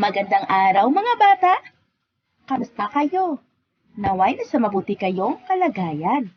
Magandang araw mga bata! Kamusta kayo? Naway nasa mabuti kayong kalagayan.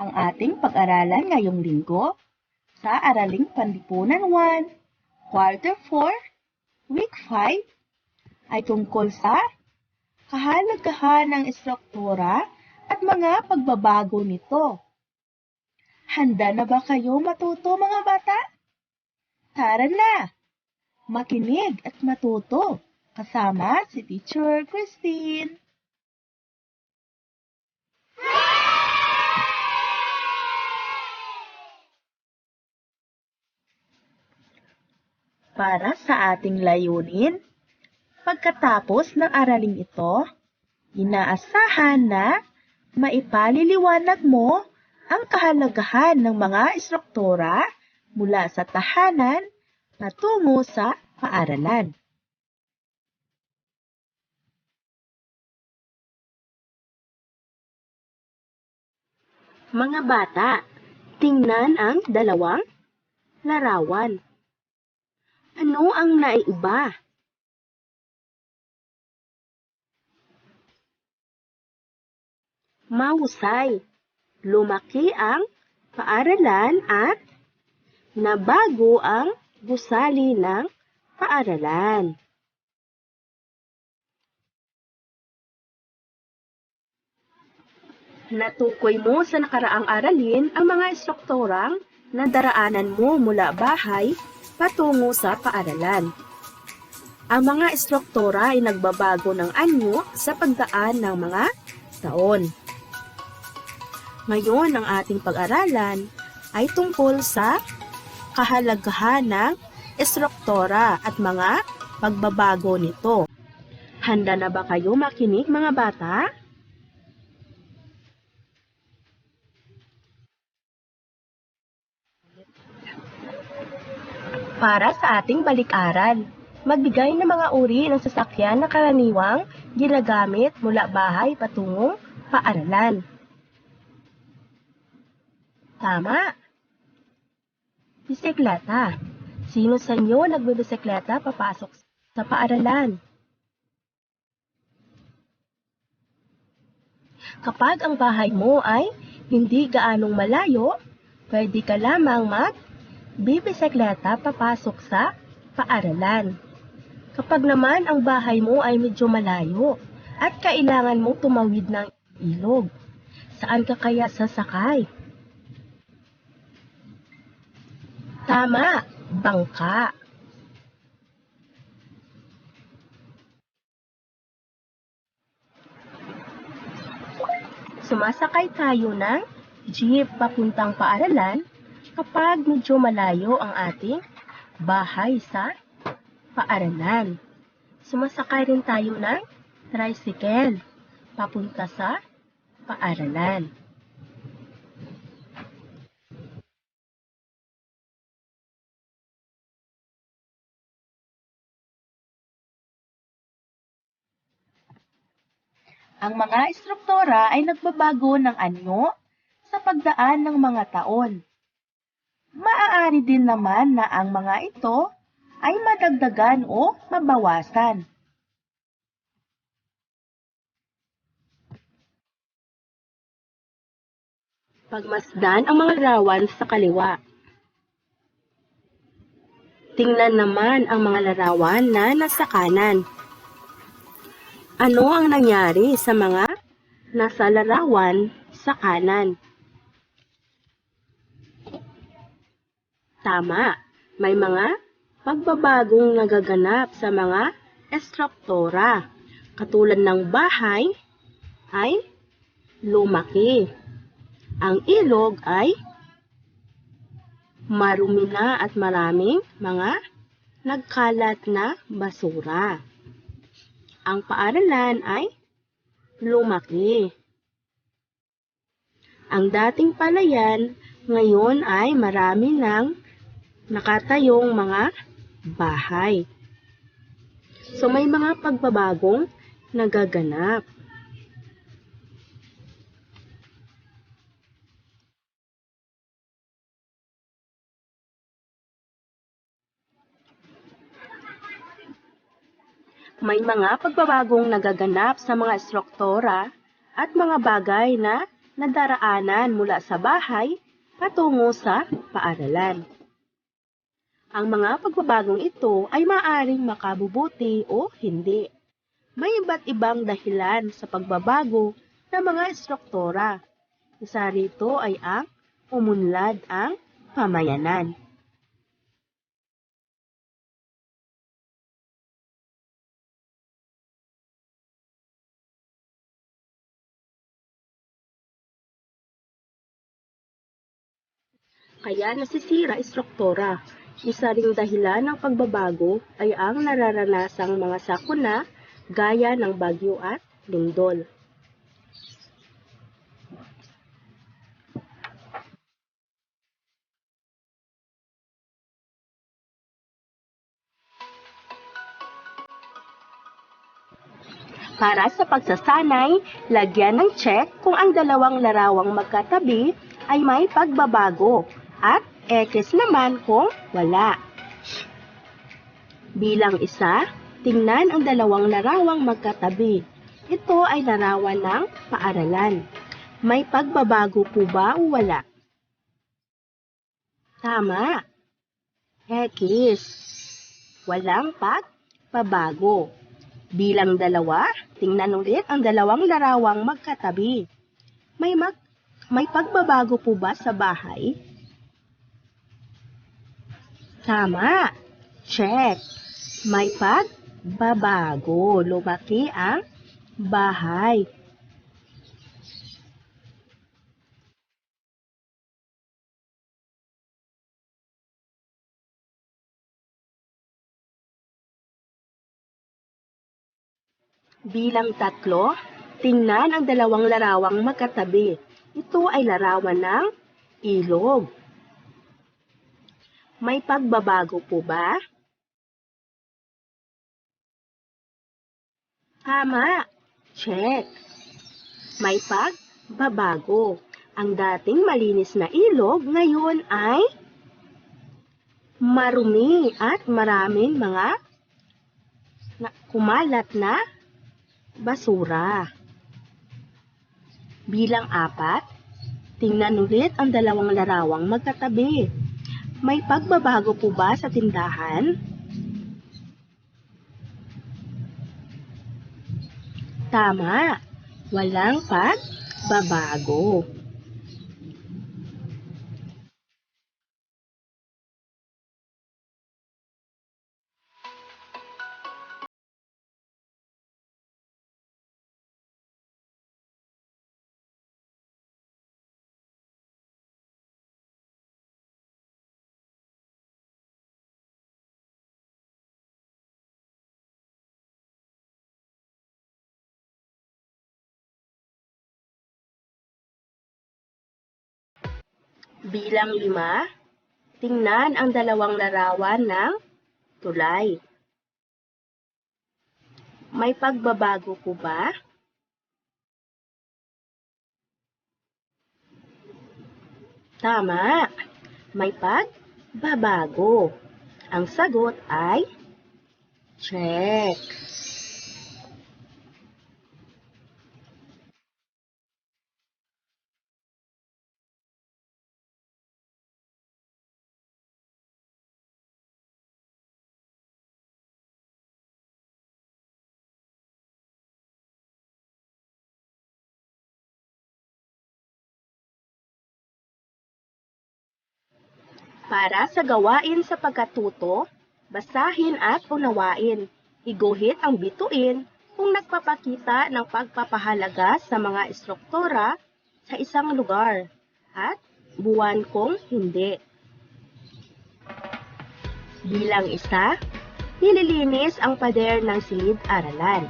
Ang ating pag-aralan ngayong linggo sa Araling Panlipunan 1, Quarter 4, Week 5 ay tungkol sa kahalagahan ng estruktura at mga pagbabago nito. Handa na ba kayo matuto mga bata? Tara na! Makinig at matuto kasama si Teacher Christine. Para sa ating layunin, pagkatapos ng araling ito, inaasahan na maipaliliwanag mo ang kahalagahan ng mga estruktura mula sa tahanan patungo sa paaralan. Mga bata, tingnan ang dalawang larawan. Ano ang naiiba? Mahusay, lumaki ang paaralan at nabago ang gusali ng paaralan. Natukoy mo sa nakaraang aralin ang mga estrukturang nadaraanan mo mula bahay patungo sa paaralan. Ang mga estruktura ay nagbabago ng anyo sa pagdaan ng mga taon. Ngayon, ang ating pag-aralan ay tungkol sa kahalagahan ng estruktura at mga pagbabago nito. Handa na ba kayo makinig mga bata? Para sa ating balik-aral, magbigay ng mga uri ng sasakyan na karaniwang ginagamit mula bahay patungong paaralan. Tama! Bisikleta. Sino sa inyo nagbibisikleta papasok sa paaralan? Kapag ang bahay mo ay hindi gaanong malayo, pwede ka lamang magbibisikleta papasok sa paaralan. Kapag naman ang bahay mo ay medyo malayo at kailangan mong tumawid ng ilog, saan ka kaya sasakay? Tama, bangka. Sumasakay tayo ng jeep papuntang paaralan kapag medyo malayo ang ating bahay sa paaralan. Sumasakay rin tayo ng tricycle papunta sa paaralan. Ang mga estruktura ay nagbabago ng anyo sa pagdaan ng mga taon. Maaari din naman na ang mga ito ay madagdagan o mabawasan. Pagmasdan ang mga larawan sa kaliwa. Tingnan naman ang mga larawan na nasa kanan. Ano ang nangyari sa mga nasa larawan sa kanan? Tama, may mga pagbabagong nagaganap sa mga estruktura. Katulad ng bahay ay lumaki. Ang ilog ay marumi na at maraming mga nagkalat na basura. Ang paaralan ay lumaki. Ang dating palayan ngayon ay marami ng nakatayong mga bahay. So may mga pagbabagong nagaganap. May mga pagbabagong nagaganap sa mga struktura at mga bagay na nadaraanan mula sa bahay patungo sa paaralan. Ang mga pagbabagong ito ay maaaring makabubuti o hindi. May iba't ibang dahilan sa pagbabago ng mga struktura. Isa rito ay ang umunlad ang pamayanan. Kaya nasisira istruktura. Isa ring dahilan ng pagbabago ay ang nararanasang mga sakuna gaya ng bagyo at lindol. Para sa pagsasanay, lagyan ng check kung ang dalawang larawang magkatabi ay may pagbabago at X naman kung wala. Bilang 1, tingnan ang dalawang larawang magkatabi. Ito ay larawan ng paaralan. May pagbabago po ba o wala? Tama. X. Walang pagbabago. Bilang 2, tingnan ulit ang dalawang larawang magkatabi. May pagbabago po ba sa bahay? Tama. Check. May pagbabago. Lumaki ang bahay. Bilang 3, tingnan ang dalawang larawang magkatabi. Ito ay larawan ng ilog. May pagbabago po ba? Tama. Check. May pagbabago. Ang dating malinis na ilog ngayon ay marumi at maraming mga kumalat na basura. Bilang 4, tingnan ulit ang dalawang larawang magkatabi. May pagbabago po ba sa tindahan? Tama. Walang pagbabago. Bilang 5, tingnan ang dalawang larawan ng tulay. May pagbabago po ba? Tama. May pagbabago. Ang sagot ay check. Para sa gawain sa pagkatuto, basahin at unawain. Iguhit ang bituin kung nagpapakita ng pagpapahalaga sa mga istruktura sa isang lugar at buwan kung hindi. Bilang 1, nililinis ang pader ng silid-aralan.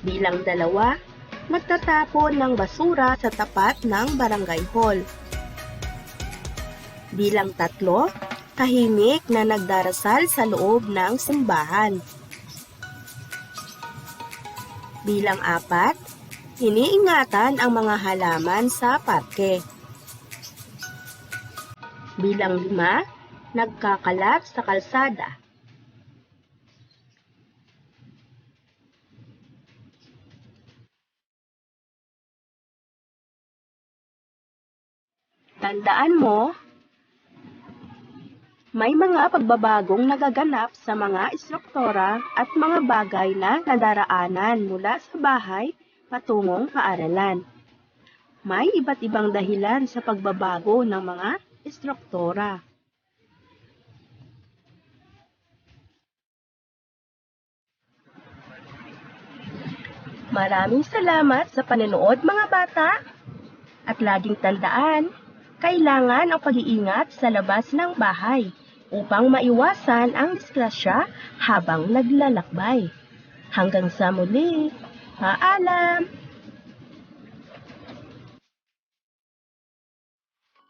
Bilang 2, nagtatapon ng basura sa tapat ng barangay hall. Bilang 3, tahimik na nagdarasal sa loob ng simbahan. Bilang 4, iniingatan ang mga halaman sa parke. Bilang 5, nagkakalat sa kalsada. Tandaan mo, may mga pagbabagong nagaganap sa mga istruktura at mga bagay na nadaraanan mula sa bahay patungong paaralan. May iba't ibang dahilan sa pagbabago ng mga istruktura. Maraming salamat sa panonood mga bata! At laging tandaan, kailangan ang pag-iingat sa labas ng bahay upang maiwasan ang disgrasya habang naglalakbay. Hanggang sa muli, paalam!